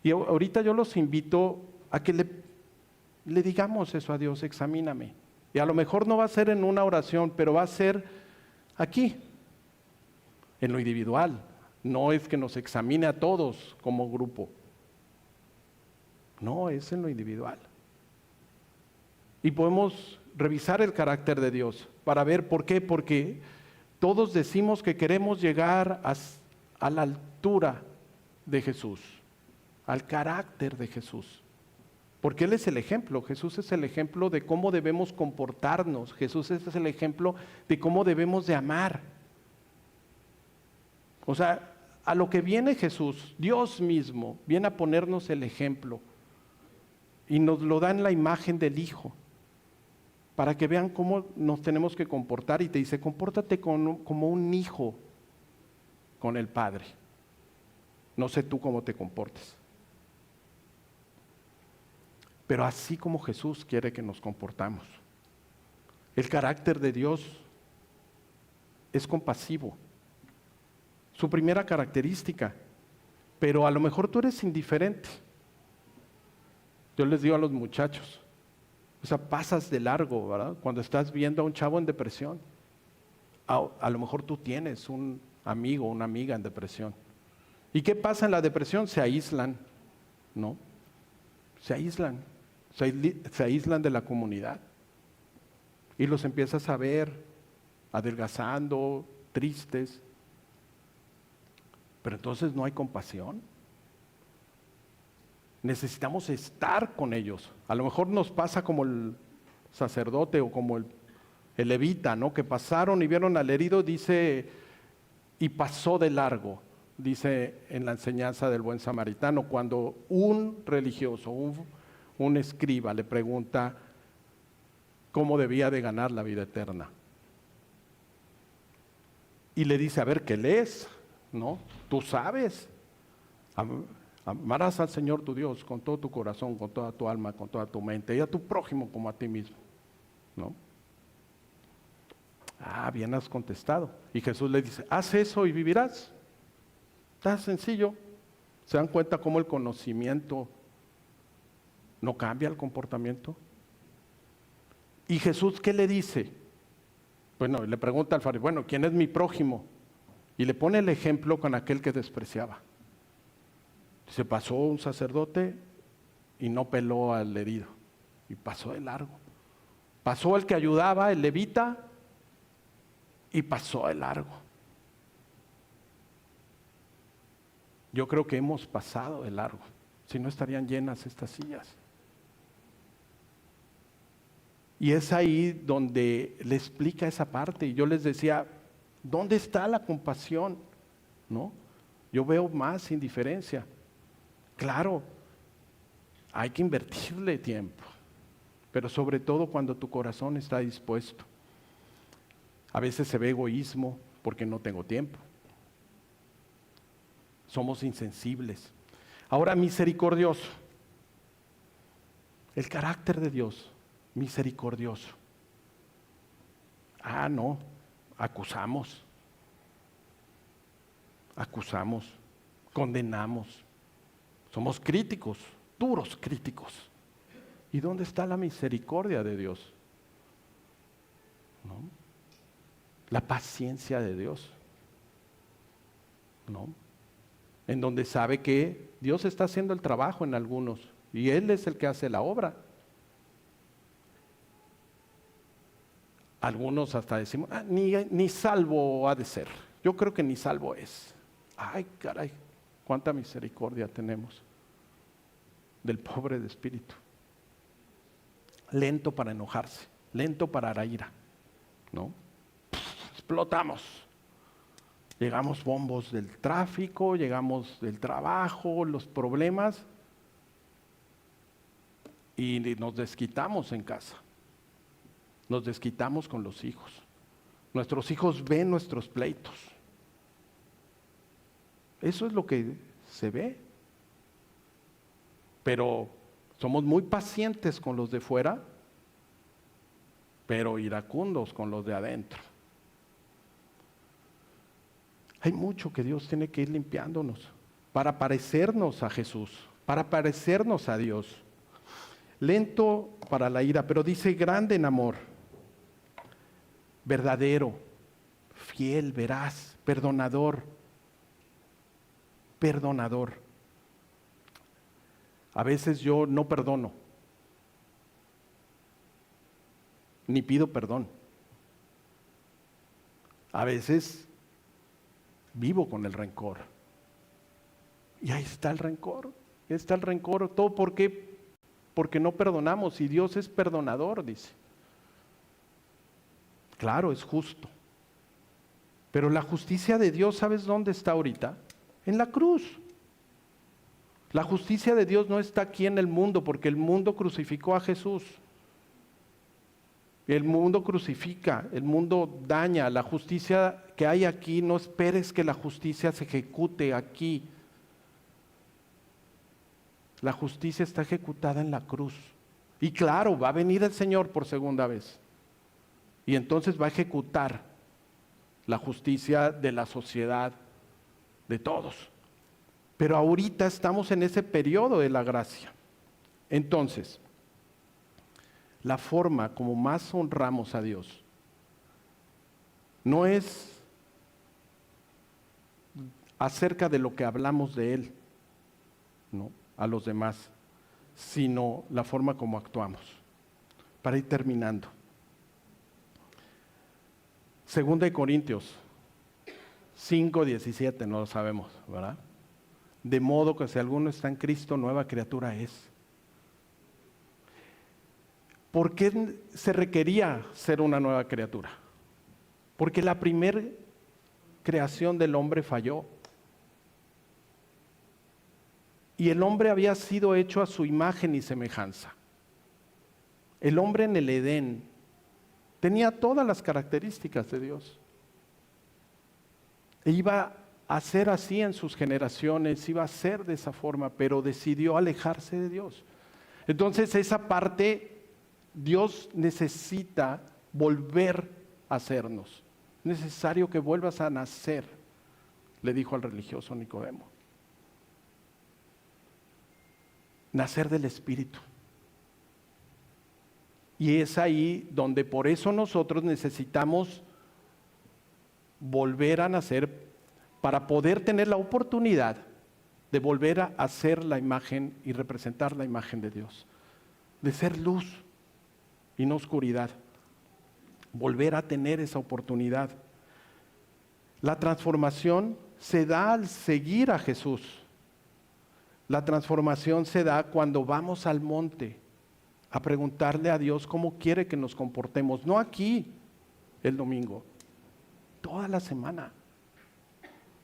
y ahorita yo los invito a que le digamos eso a Dios, examíname. Y a lo mejor no va a ser en una oración, pero va a ser aquí, en lo individual. No es que nos examine a todos como grupo. No, es en lo individual. Y podemos revisar el carácter de Dios para ver por qué. Porque todos decimos que queremos llegar a la altura de Jesús, al carácter de Jesús. Porque Él es el ejemplo. Jesús es el ejemplo de cómo debemos comportarnos. Jesús es el ejemplo de cómo debemos de amar. O sea, a lo que viene Jesús, Dios mismo, viene a ponernos el ejemplo. Y nos lo da en la imagen del Hijo. Para que vean cómo nos tenemos que comportar. Y te dice, compórtate como un hijo con el Padre. No sé tú cómo te comportes. Pero así como Jesús quiere que nos comportamos. El carácter de Dios es compasivo. Su primera característica. Pero a lo mejor tú eres indiferente. Yo les digo a los muchachos, o sea, pasas de largo, ¿verdad? Cuando estás viendo a un chavo en depresión. A lo mejor tú tienes un amigo o una amiga en depresión. ¿Y qué pasa en la depresión? Se aíslan, ¿no? Se aíslan de la comunidad. Y los empiezas a ver adelgazando, tristes. Pero entonces no hay compasión. Necesitamos estar con ellos. A lo mejor nos pasa como el sacerdote o como el levita, ¿no? Que pasaron y vieron al herido, dice, y pasó de largo, dice en la enseñanza del buen samaritano, cuando un religioso, un escriba le pregunta cómo debía de ganar la vida eterna. Y le dice, a ver, ¿qué lees? ¿No? Tú sabes. Amarás al Señor tu Dios con todo tu corazón, con toda tu alma, con toda tu mente, y a tu prójimo como a ti mismo, ¿no? Ah, bien has contestado. Y Jesús le dice, haz eso y vivirás. Está sencillo. ¿Se dan cuenta cómo el conocimiento no cambia el comportamiento? ¿Y Jesús qué le dice? Bueno, le pregunta al fariseo, bueno, ¿quién es mi prójimo? Y le pone el ejemplo con aquel que despreciaba. Se pasó un sacerdote y no peló al herido. Y pasó de largo. Pasó el que ayudaba, el levita, y pasó de largo. Yo creo que hemos pasado de largo. Si no estarían llenas estas sillas. Y es ahí donde le explica esa parte. Y yo les decía, ¿dónde está la compasión? ¿No? Yo veo más indiferencia. Claro, hay que invertirle tiempo, pero sobre todo cuando tu corazón está dispuesto. A veces se ve egoísmo porque no tengo tiempo. Somos insensibles. Ahora, misericordioso. El carácter de Dios, misericordioso. Ah, no, acusamos, condenamos. Somos críticos, duros críticos. ¿Y dónde está la misericordia de Dios? ¿No? La paciencia de Dios. ¿No? En donde sabe que Dios está haciendo el trabajo en algunos y Él es el que hace la obra. Algunos hasta decimos, ni salvo ha de ser. Yo creo que ni salvo es. Ay, caray. ¿Cuánta misericordia tenemos del pobre de espíritu? Lento para enojarse, lento para la ira, ¿no? Explotamos. Llegamos bombos del tráfico, llegamos del trabajo, los problemas, y nos desquitamos en casa. Nos desquitamos con los hijos. Nuestros hijos ven nuestros pleitos. Eso es lo que se ve. Pero somos muy pacientes con los de fuera, pero iracundos con los de adentro. Hay mucho que Dios tiene que ir limpiándonos para parecernos a Jesús, para parecernos a Dios. Lento para la ira, pero dice grande en amor, verdadero, fiel, veraz, perdonador. A veces yo no perdono, ni pido perdón. A veces vivo con el rencor. Y ahí está el rencor, todo porque no perdonamos, y Dios es perdonador, dice. Claro, es justo. Pero la justicia de Dios, ¿sabes dónde está ahorita? En la cruz. La justicia de Dios no está aquí en el mundo, porque el mundo crucificó a Jesús. El mundo crucifica, el mundo daña. La justicia que hay aquí, no esperes que la justicia se ejecute aquí. La justicia está ejecutada en la cruz. Y claro, va a venir el Señor por segunda vez. Y entonces va a ejecutar la justicia de la sociedad, de todos. Pero ahorita estamos en ese periodo de la gracia. Entonces, la forma como más honramos a Dios no es acerca de lo que hablamos de Él, ¿no?, a los demás, sino la forma como actuamos. Para ir terminando. 2 de Corintios 5:17, no lo sabemos, ¿verdad? De modo que si alguno está en Cristo, nueva criatura es. ¿Por qué se requería ser una nueva criatura? Porque la primera creación del hombre falló. Y el hombre había sido hecho a su imagen y semejanza. El hombre en el Edén tenía todas las características de Dios. E iba a ser así en sus generaciones, iba a ser de esa forma, pero decidió alejarse de Dios. Entonces esa parte, Dios necesita volver a hacernos. Es necesario que vuelvas a nacer, le dijo al religioso Nicodemo. Nacer del Espíritu. Y es ahí donde por eso nosotros necesitamos volver a nacer para poder tener la oportunidad de volver a hacer la imagen y representar la imagen de Dios. De ser luz y no oscuridad. Volver a tener esa oportunidad. La transformación se da al seguir a Jesús. La transformación se da cuando vamos al monte a preguntarle a Dios cómo quiere que nos comportemos. No aquí el domingo, toda la semana.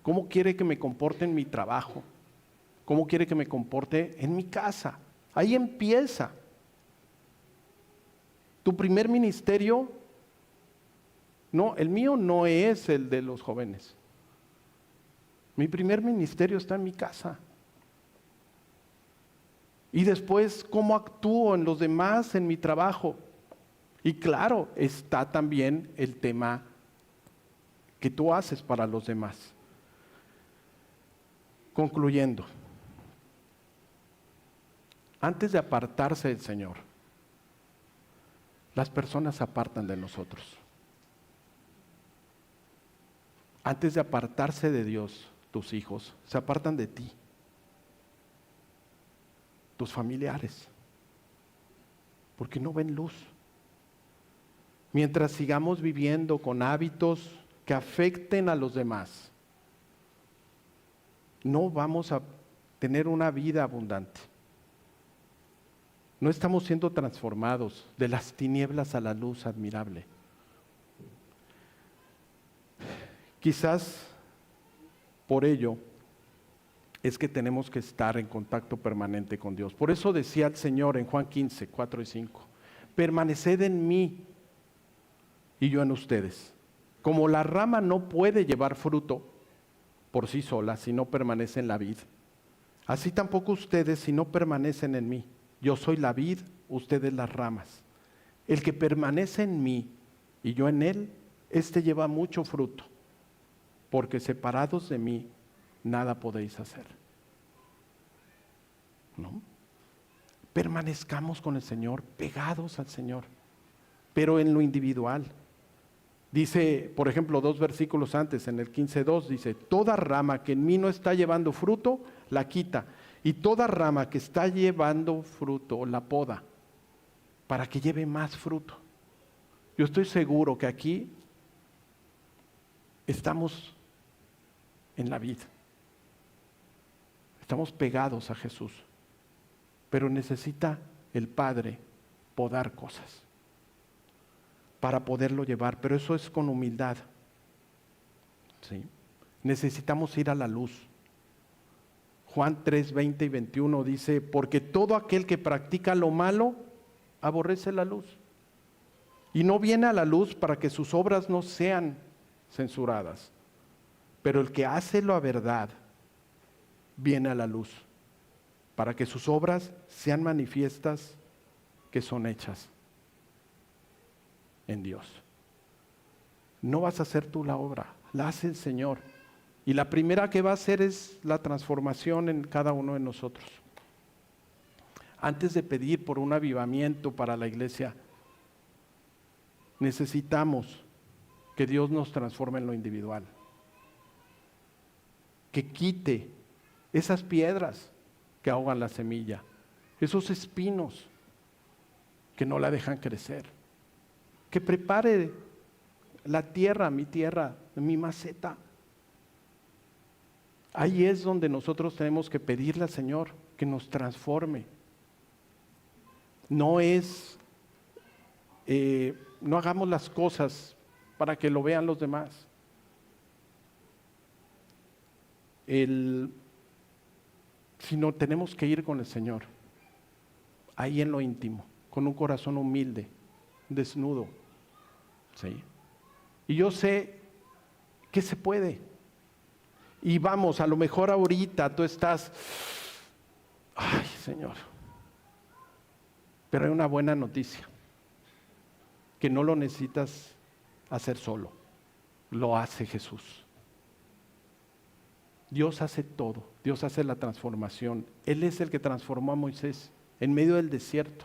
¿Cómo quiere que me comporte en mi trabajo? ¿Cómo quiere que me comporte en mi casa? Ahí empieza. Tu primer ministerio, no, el mío no es el de los jóvenes. Mi primer ministerio está en mi casa. Y después, ¿cómo actúo en los demás, en mi trabajo? Y claro, está también el tema que tú haces para los demás. Concluyendo, antes de apartarse del Señor, las personas se apartan de nosotros. Antes de apartarse de Dios, tus hijos se apartan de ti. Tus familiares, porque no ven luz. Mientras sigamos viviendo con hábitos que afecten a los demás, no vamos a tener una vida abundante. No estamos siendo transformados de las tinieblas a la luz admirable. Quizás por ello es que tenemos que estar en contacto permanente con Dios. Por eso decía el Señor en Juan 15, 4 y 5, permaneced en mí y yo en ustedes. Como la rama no puede llevar fruto por sí sola si no permanece en la vid, así tampoco ustedes si no permanecen en mí. Yo soy la vid, ustedes las ramas. El que permanece en mí y yo en él, éste lleva mucho fruto, porque separados de mí, nada podéis hacer. ¿No? Permanezcamos con el Señor, pegados al Señor, pero en lo individual. Dice, por ejemplo, 2 versículos antes, en el 15:2, dice, toda rama que en mí no está llevando fruto, la quita. Y toda rama que está llevando fruto, la poda, para que lleve más fruto. Yo estoy seguro que aquí estamos en la vida. Estamos pegados a Jesús. Pero necesita el Padre podar cosas para poderlo llevar, pero eso es con humildad. ¿Sí? Necesitamos ir a la luz. Juan 3, 20 y 21 dice, porque todo aquel que practica lo malo, aborrece la luz. Y no viene a la luz para que sus obras no sean censuradas. Pero el que hace la verdad, viene a la luz, para que sus obras sean manifiestas que son hechas en Dios. No vas a hacer tú la obra, la hace el Señor. Y la primera que va a hacer es la transformación en cada uno de nosotros. Antes de pedir por un avivamiento para la iglesia, necesitamos que Dios nos transforme en lo individual. Que quite esas piedras que ahogan la semilla, esos espinos que no la dejan crecer. Que prepare la tierra, mi maceta. Ahí es donde nosotros tenemos que pedirle al Señor que nos transforme. No es, no hagamos las cosas para que lo vean los demás. Sino tenemos que ir con el Señor, ahí en lo íntimo, con un corazón humilde, desnudo. ¿Sí? Y yo sé que se puede. Y vamos, a lo mejor ahorita tú estás, ay Señor, pero hay una buena noticia, que no lo necesitas hacer solo, lo hace Jesús. Dios hace todo, Dios hace la transformación. Él es el que transformó a Moisés en medio del desierto.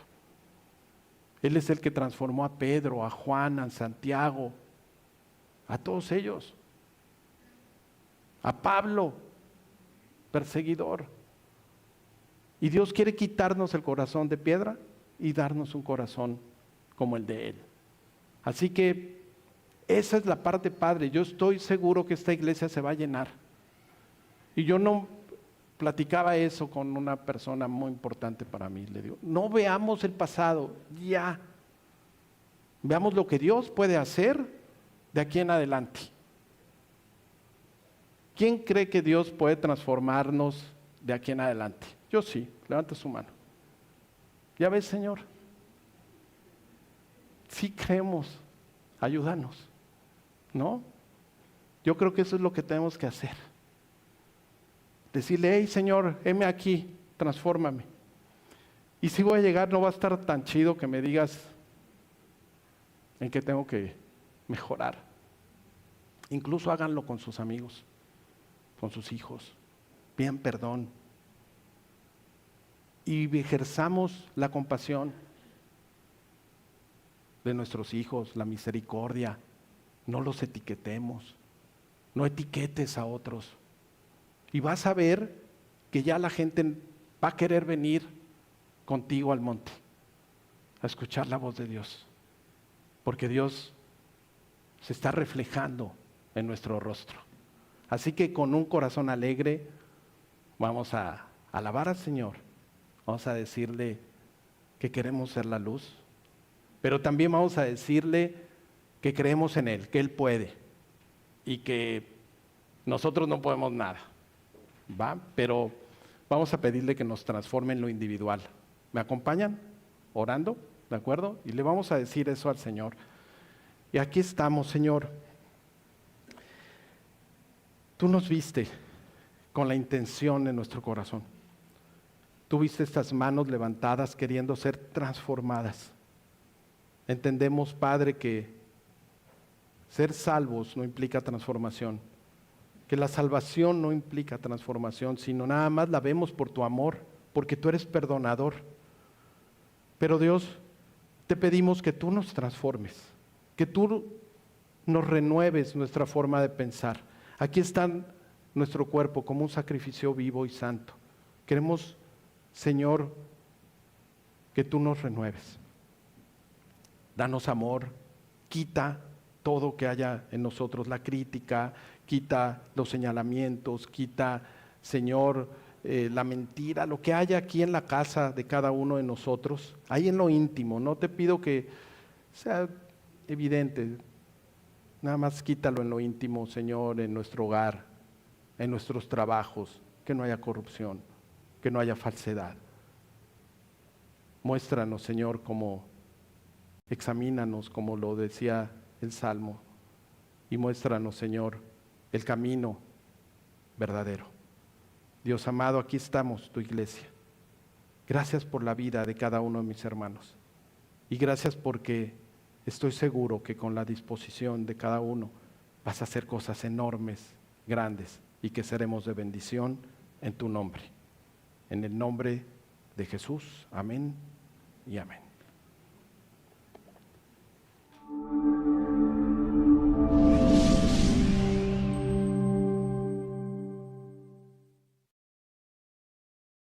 Él es el que transformó a Pedro, a Juan, a Santiago, a todos ellos. A Pablo, perseguidor. Y Dios quiere quitarnos el corazón de piedra y darnos un corazón como el de Él. Así que esa es la parte padre. Yo estoy seguro que esta iglesia se va a llenar. Y yo no platicaba eso con una persona muy importante para mí. Le digo, no veamos el pasado, ya. Veamos lo que Dios puede hacer de aquí en adelante. ¿Quién cree que Dios puede transformarnos de aquí en adelante? Yo sí, levante su mano. ¿Ya ves, Señor? Sí creemos, ayúdanos, ¿no? Yo creo que eso es lo que tenemos que hacer. Decirle, hey Señor, heme aquí, transfórmame. Y si voy a llegar, no va a estar tan chido que me digas en qué tengo que mejorar. Incluso háganlo con sus amigos, con sus hijos. Pidan perdón. Y ejerzamos la compasión de nuestros hijos, la misericordia. No los etiquetemos. No etiquetes a otros. Y vas a ver que ya la gente va a querer venir contigo al monte, a escuchar la voz de Dios. Porque Dios se está reflejando en nuestro rostro. Así que con un corazón alegre, Vamos a alabar al Señor. Vamos a decirle que queremos ser la luz. Pero también vamos a decirle que creemos en Él, que Él puede. Y que nosotros no podemos nada. ¿Va? Pero vamos a pedirle que nos transforme en lo individual. ¿Me acompañan? Orando, ¿de acuerdo? Y le vamos a decir eso al Señor. Y aquí estamos, Señor. Tú nos viste con la intención en nuestro corazón. Tú viste estas manos levantadas queriendo ser transformadas. Entendemos, Padre, que ser salvos no implica transformación, que la salvación no implica transformación, sino nada más la vemos por tu amor, porque tú eres perdonador. Pero Dios, te pedimos que tú nos transformes, que tú nos renueves nuestra forma de pensar. Aquí está nuestro cuerpo como un sacrificio vivo y santo. Queremos, Señor, que tú nos renueves. Danos amor, quita todo que haya en nosotros, la crítica, quita los señalamientos, quita, Señor, la mentira, lo que haya aquí en la casa de cada uno de nosotros, ahí en lo íntimo. No te pido que sea evidente, nada más quítalo en lo íntimo, Señor, en nuestro hogar, en nuestros trabajos, que no haya corrupción, que no haya falsedad. Muéstranos, Señor, examínanos, como lo decía el Salmo, y muéstranos, Señor, el camino verdadero. Dios amado, aquí estamos, tu iglesia. Gracias por la vida de cada uno de mis hermanos. Y gracias porque estoy seguro que con la disposición de cada uno vas a hacer cosas enormes, grandes, y que seremos de bendición en tu nombre. En el nombre de Jesús. Amén y amén.